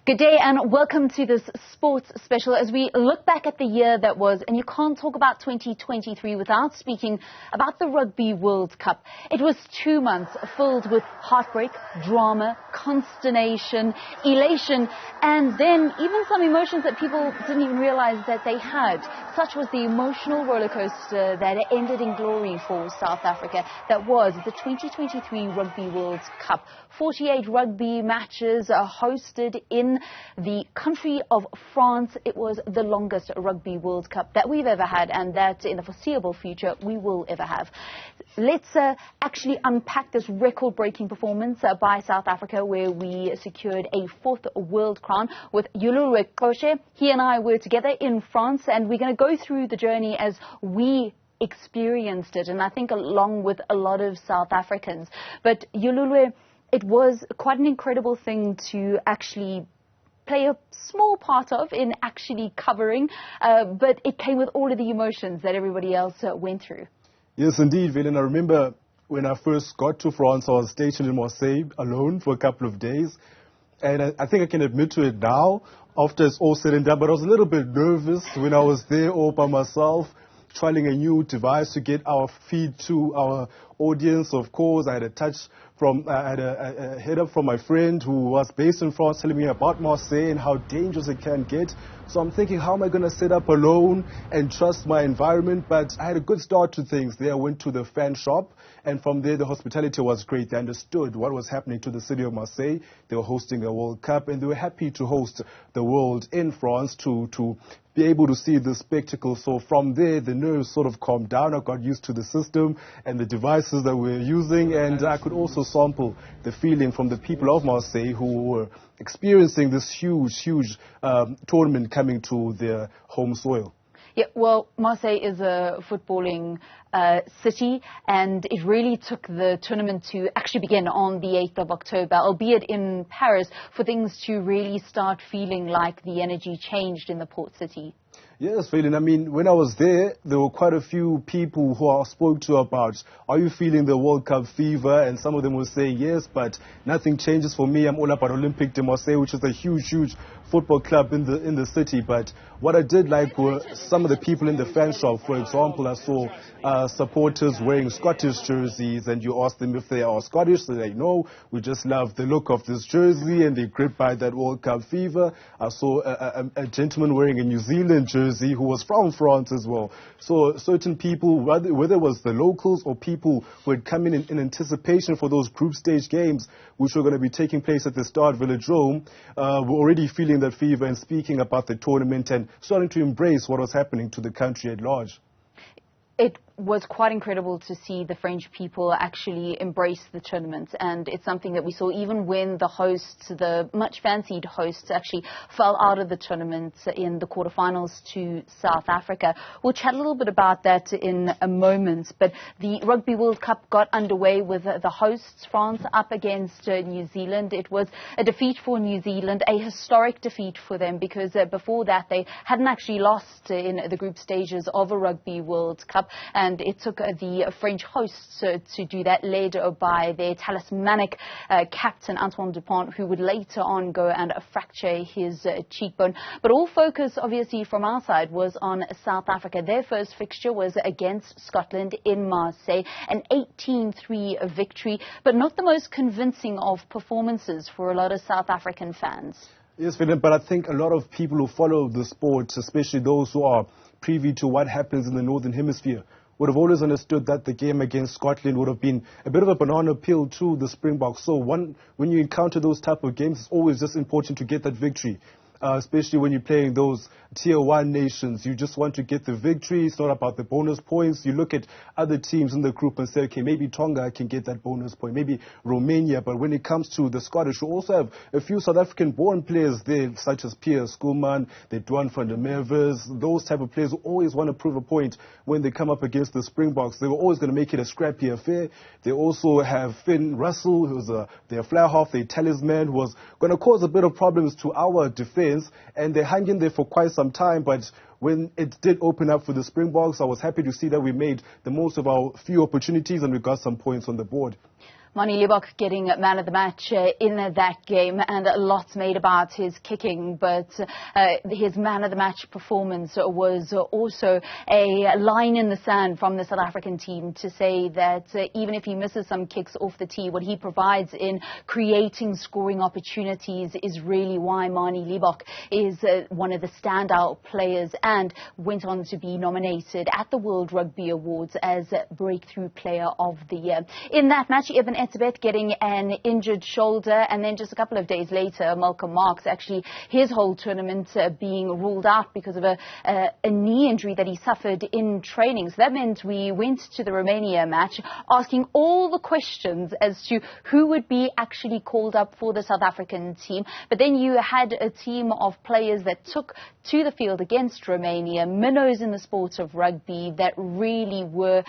Good day and welcome to this sports special as we look back at the year that was, and you can't talk about 2023 without speaking about the Rugby World Cup. It was 2 months filled with heartbreak, drama, consternation, elation, and then even some emotions that people didn't even realize that they had. Such was the emotional roller coaster that ended in glory for South Africa. That was the 2023 Rugby World Cup. 48 rugby matches hosted in the country of France. It was the longest Rugby World Cup that we've ever had, and that in the foreseeable future we will ever have. Let's actually unpack this record-breaking performance by South Africa, where we secured a 4th world crown with Newzroom Afrika. He and I were together in France, and we're going to go through the journey as we experienced it, and I think along with a lot of South Africans. But Newzroom, it was quite an incredible thing to actually play a small part of in actually covering, but it came with all of the emotions that everybody else went through. Yes, indeed, Valen. I remember when I first got to France, I was stationed in Marseille alone for a couple of days. And I think I can admit to it now, after it's all said and done, but I was a little bit nervous when I was there all by myself, trialing a new device to get our feed to our audience. Of course, I had a head up from my friend who was based in France, telling me about Marseille and how dangerous it can get. So I'm thinking, how am I going to set up alone and trust my environment? But I had a good start to things there. I went to the fan shop, and from there the hospitality was great. They understood what was happening to the city of Marseille. They were hosting a World Cup, and they were happy to host the world in France to be able to see the spectacle. So from there, the nerves sort of calmed down. I got used to the system and the devices that we're using, and I could also sample the feeling from the people of Marseille who were experiencing this huge tournament coming to their home soil. Yeah, well, Marseille is a footballing city, and it really took the tournament to actually begin on the 8th of October, albeit in Paris, for things to really start feeling like the energy changed in the port city. Yes, Phelan. I mean, when I was there were quite a few people who I spoke to about, are you feeling the World Cup fever? And some of them will say yes, but nothing changes for me. I'm all about Olympique de Marseille, which is a huge football club in the city. But what I did like were some of the people in the fan shop. For example, I saw supporters wearing Scottish jerseys, and you ask them if they are Scottish. They say, no, we just love the look of this jersey, and they're gripped by that World Cup fever. I saw a gentleman wearing a New Zealand jersey who was from France as well. So certain people, whether it was the locals or people who had come in anticipation for those group stage games, which were going to be taking place at the Stade Velodrome, were already feeling that fever and speaking about the tournament and starting to embrace what was happening to the country at large. It was quite incredible to see the French people actually embrace the tournament, and it's something that we saw even when the hosts, the much fancied hosts, actually fell out of the tournament in the quarterfinals to South Africa. We'll chat a little bit about that in a moment, but the Rugby World Cup got underway with the hosts, France, up against New Zealand. It was a defeat for New Zealand, a historic defeat for them, because before that they hadn't actually lost in the group stages of a Rugby World Cup. And it took the French hosts to do that, led by their talismanic captain, Antoine Dupont, who would later on go and fracture his cheekbone. But all focus, obviously, from our side was on South Africa. Their first fixture was against Scotland in Marseille, an 18-3 victory, but not the most convincing of performances for a lot of South African fans. Yes, Philip, but I think a lot of people who follow the sport, especially those who are privy to what happens in the Northern Hemisphere, would have always understood that the game against Scotland would have been a bit of a banana peel to the Springboks. So when you encounter those type of games, it's always just important to get that victory. Especially when you're playing those tier 1 nations. You just want to get the victory. It's not about the bonus points. You look at other teams in the group and say, okay, maybe Tonga can get that bonus point, maybe Romania. But when it comes to the Scottish, you also have a few South African-born players there, such as Pierre Schoeman, the Dwan van der Merwes. Those type of players who always want to prove a point when they come up against the Springboks. They were always going to make it a scrappy affair. They also have Finn Russell, who's their fly half, their talisman, who was going to cause a bit of problems to our defense. And they hung in there for quite some time, but when it did open up for the Springboks, I was happy to see that we made the most of our few opportunities and we got some points on the board. Manie Libbok getting man of the match in that game, and lots made about his kicking, but his man of the match performance was also a line in the sand from the South African team to say that even if he misses some kicks off the tee, what he provides in creating scoring opportunities is really why Manie Libbok is one of the standout players and went on to be nominated at the World Rugby Awards as Breakthrough Player of the Year. In that match, Eben Etzebeth getting an injured shoulder, and then just a couple of days later, Malcolm Marx, actually his whole tournament being ruled out because of a knee injury that he suffered in training. So that meant we went to the Romania match asking all the questions as to who would be actually called up for the South African team. But then you had a team of players that took to the field against Romania, minnows in the sport of rugby that really were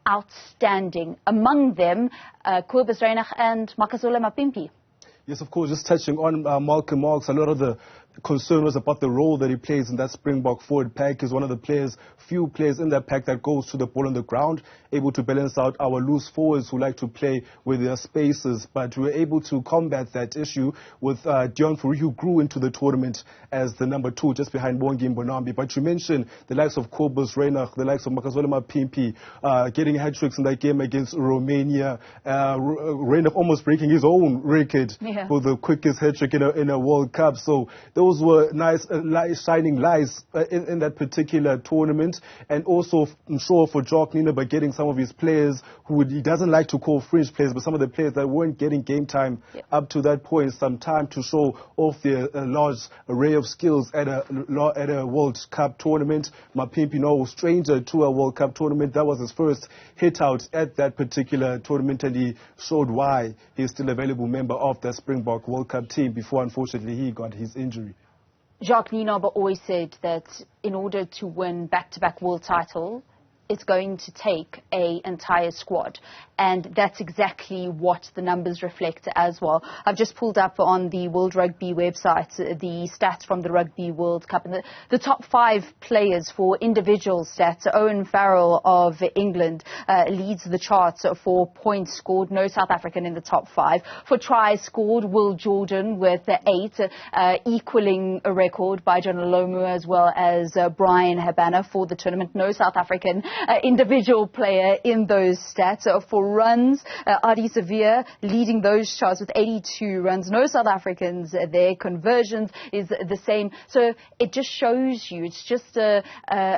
outstanding. Among them, Kobus Reinach and Makazole Mapimpi. Yes, of course, just touching on Malcolm Marx, a lot of the concern was about the role that he plays in that Springbok forward pack. He's one of the few players in that pack that goes to the ball on the ground, able to balance out our loose forwards who like to play with their spaces. But we were able to combat that issue with Deon Fourie, who grew into the tournament as the number 2, just behind Bongi Mbonambi. But you mentioned the likes of Kobus Reinach, the likes of Makazole Mapimpi, getting hat-tricks in that game against Romania. Reinach almost breaking his own record for the quickest hat-trick in a World Cup. So those were nice shining lights in that particular tournament. And also, I'm sure for Jock Nina, by getting some of his players who he doesn't like to call fringe players, but some of the players that weren't getting game time up to that point, some time to show off their large array of skills at a World Cup tournament. Mapimpi, no stranger to a World Cup tournament. That was his first hit out at that particular tournament, and he showed why he's still a valuable member of the Springbok World Cup team before, unfortunately, he got his injury. Jacques Nienaber always said that in order to win back-to-back world title, it's going to take an entire squad. And that's exactly what the numbers reflect as well. I've just pulled up on the World Rugby website the stats from the Rugby World Cup. And the top 5 players for individual stats. Owen Farrell of England leads the charts for points scored. No South African in the top 5. For tries scored, Will Jordan with 8, equaling a record by John Olomu as well as Brian Habana for the tournament. No South African individual player in those stats. For runs, Adi Severe leading those charts with 82 runs. No South Africans there. Conversions is the same. So it just shows you, it's just a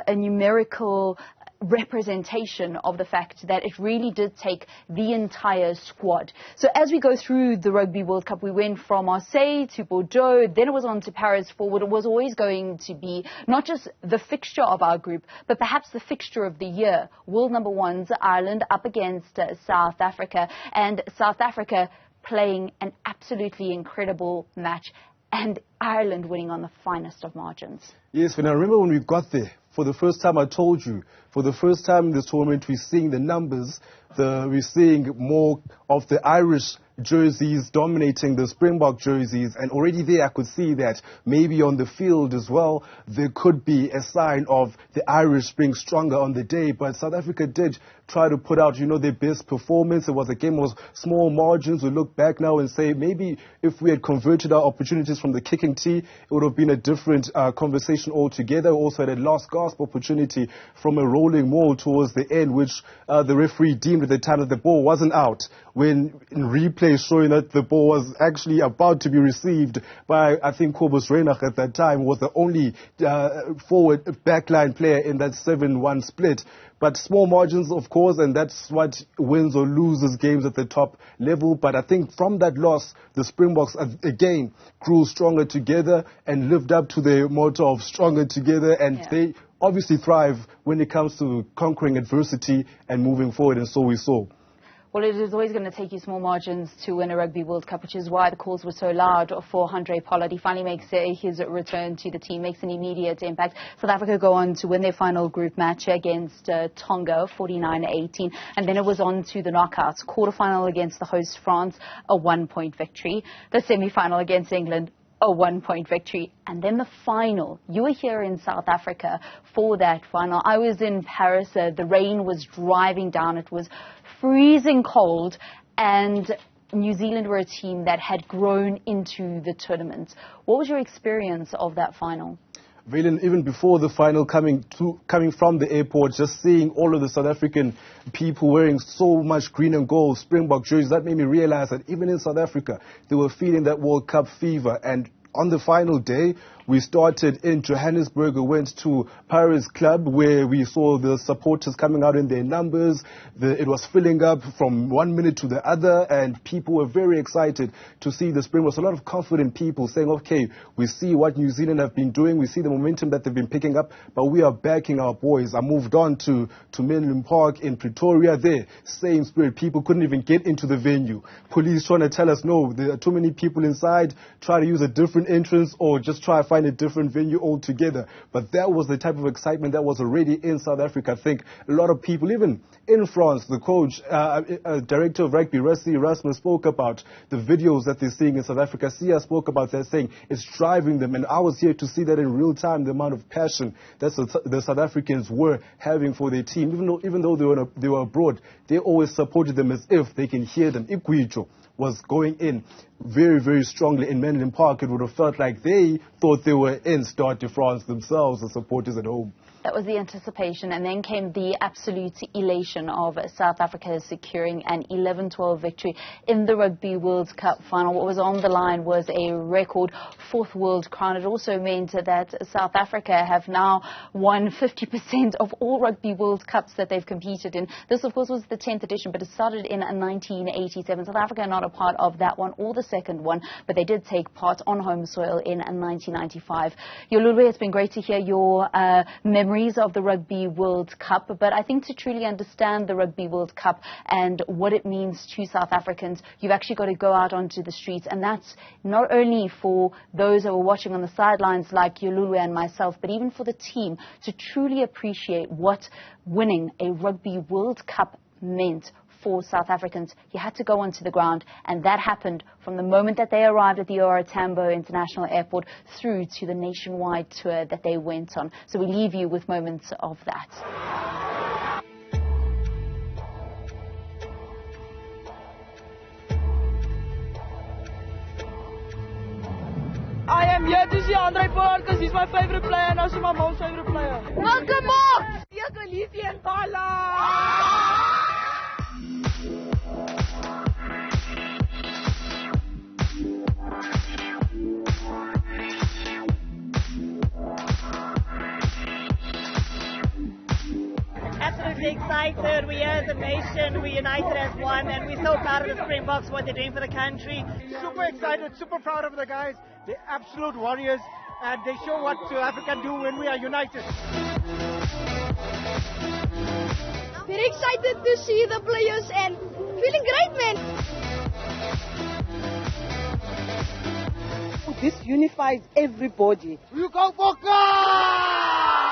numerical representation of the fact that it really did take the entire squad. So as we go through the Rugby World Cup, we went from Marseille to Bordeaux, then it was on to Paris forward. It was always going to be not just the fixture of our group, but perhaps the fixture of the year. World number 1's Ireland up against South Africa, and South Africa playing an absolutely incredible match, and Ireland winning on the finest of margins. Yes, when I remember when we got there, for the first time, I told you, for the first time in this tournament, we're seeing the numbers, we're seeing more of the Irish jerseys dominating the Springbok jerseys, and already there I could see that maybe on the field as well there could be a sign of the Irish being stronger on the day. But South Africa did try to put out, their best performance. It was a game of small margins. We look back now and say maybe if we had converted our opportunities from the kicking tee, it would have been a different conversation altogether. Also had a last gasp opportunity from a rolling maul towards the end, which the referee deemed at the time that the ball wasn't out, when in replay showing that the ball was actually about to be received by, I think, Kobus Reinach at that time was the only forward backline player in that 7-1 split. But small margins, of course, and that's what wins or loses games at the top level. But I think from that loss, the Springboks again grew stronger together and lived up to their motto of stronger together. And they obviously thrive when it comes to conquering adversity and moving forward. And so we saw. Well, it is always going to take you small margins to win a Rugby World Cup, which is why the calls were so loud for Handré Pollard. He finally makes his return to the team, makes an immediate impact. South Africa go on to win their final group match against Tonga, 49-18. And then it was on to the knockouts. Quarterfinal against the host France, a 1-point victory. The semi-final against England, a 1-point victory. And then the final. You were here in South Africa for that final. I was in Paris. The rain was driving down. It was freezing cold. and New Zealand were a team that had grown into the tournament. What was your experience of that final? Valen, even before the final, coming from the airport, just seeing all of the South African people wearing so much green and gold Springbok jerseys, that made me realize that even in South Africa, they were feeling that World Cup fever. And on the final day, we started in Johannesburg. We went to Paris Club, where we saw the supporters coming out in their numbers. It was filling up from one minute to the other, and people were very excited to see the Springboks. A lot of confident people saying, okay, we see what New Zealand have been doing. We see the momentum that they've been picking up, but we are backing our boys. I moved on to Newzroom Park in Pretoria. There, same spirit. People couldn't even get into the venue. Police trying to tell us, no, there are too many people inside. Try to use a different entrance or just try to find a different venue altogether. But that was the type of excitement that was already in South Africa. I think a lot of people, even in France, the coach, director of rugby, Rusty Erasmus, spoke about the videos that they're seeing in South Africa. Sia spoke about that, saying it's driving them. And I was here to see that in real time, the amount of passion that the South Africans were having for their team. Even though they were abroad, they always supported them as if they can hear them. Ikuicho was going in very, very strongly in Newzroom Park. It would have felt like they thought they were in Stade de France themselves, the supporters at home. That was the anticipation, and then came the absolute elation of South Africa securing an 11-12 victory in the Rugby World Cup final. What was on the line was a record 4th world crown. It also meant that South Africa have now won 50% of all Rugby World Cups that they've competed in. This, of course, was the 10th edition, but it started in 1987. South Africa are not a part of that one or the second one, but they did take part on home soil in 1995. Yolulwe, it's been great to hear your memories of the Rugby World Cup, but I think to truly understand the Rugby World Cup and what it means to South Africans, you've actually got to go out onto the streets, and that's not only for those who are watching on the sidelines like Yolulwe and myself, but even for the team to truly appreciate what winning a Rugby World Cup meant for South Africans. You had to go onto the ground, and that happened from the moment that they arrived at the OR Tambo International Airport through to the nationwide tour that they went on. So we leave you with moments of that. I am here to see Andre Pollard because he's my favorite player and also my mom's favorite player. Welcome on! Absolutely excited. We are as a nation, we're united as one, and we're so proud of the Springboks, what they're doing for the country. Super excited, super proud of the guys. They're absolute warriors, and they show what South Africa can do when we are united. Very excited to see the players and feeling great, man. This unifies everybody. You go Boca!